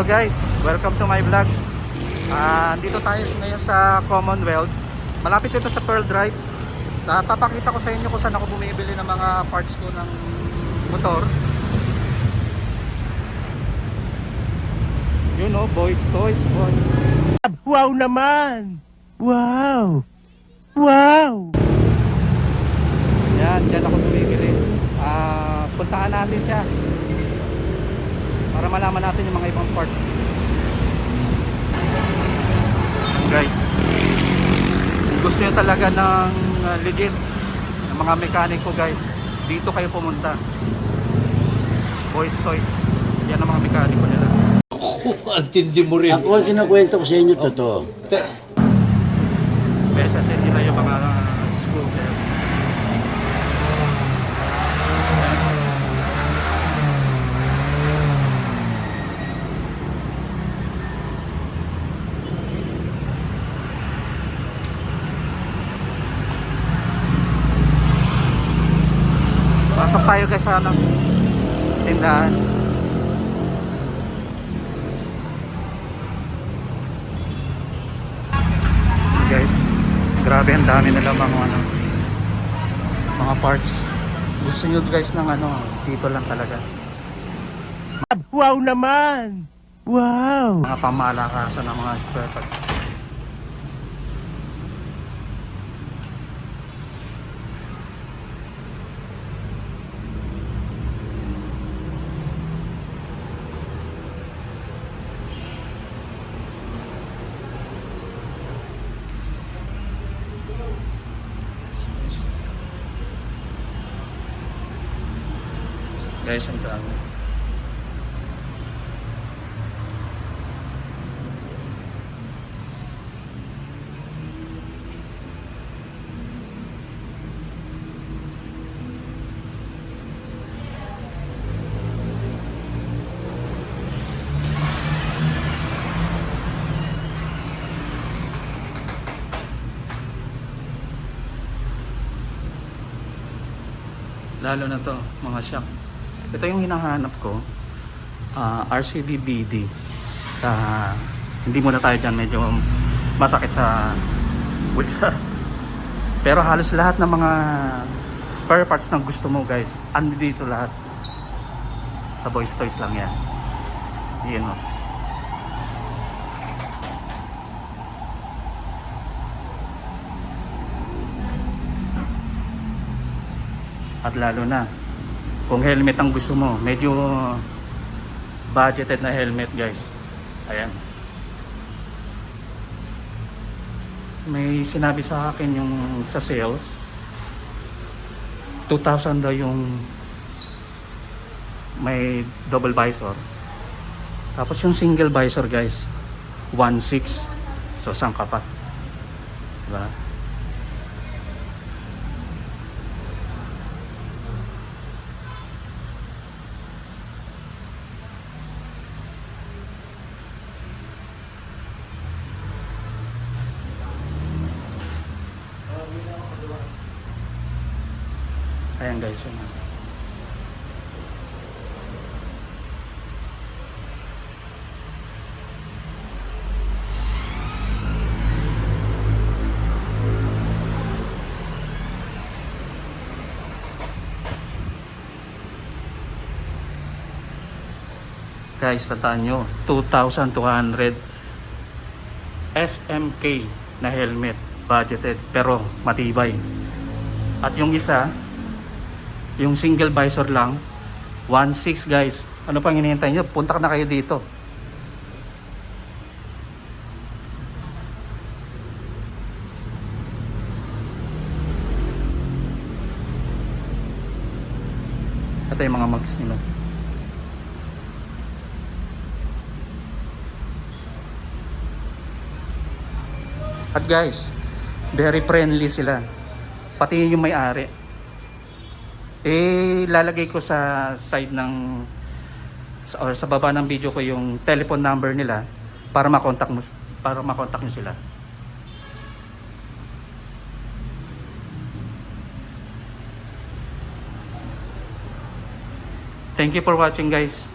guys, welcome to my vlog. Dito tayo ngayon sa Commonwealth. Malapit dito sa Pearl Drive. Papakita ko sa inyo kung saan ako bumibili ng mga parts ko ng motor. You know, boys toys, boy. Wow naman! Wow! Wow! Yan, dyan ako bumibili. Puntahan natin siya para malaman natin yung mga ibang parts. Guys, kung gusto nyo talaga ng legit ng mga mekaniko guys, dito kayo pumunta. Boys Toys, yan ang mga mekaniko nila. Ang tindi mo rin. Ako ang kinakwento ko sa inyo, totoo. Special set nila yung mga scooter. Pasok tayo guys sa tindahan. Guys, grabe ang dami nila mga parts. Gusto nyo guys ng dito lang talaga. Wow naman! Wow! Mga pamalakasan ng mga spare parts. Guys, ang dami. Lalo na to, mga shock. Ito yung hinahanap ko, RCB BD. Hindi muna tayo dyan, medyo masakit sa bulsa. Pero halos lahat ng mga spare parts na gusto mo guys, andi dito lahat. Sa Boys Toys lang yan. Yan o. At lalo na kung helmet ang gusto mo, medyo budgeted na helmet guys. Ayan. May sinabi sa akin yung sa sales, 2,000 daw yung may double visor. Tapos yung single visor guys, 1,600. So sangkapat. Diba? Ayan guys, yun. Guys, tandaan nyo, 2,200 SMK na helmet, budgeted pero matibay. At yung isa, yung single visor lang, 1,600 guys. Ano pang hinihintay nyo? Punta na kayo dito. Ito yung mga mags nila. At guys, very friendly sila. Pati yung may-ari. Lalagay ko sa side ng or sa baba ng video ko yung telephone number nila para makontak nyo sila. Thank you for watching guys.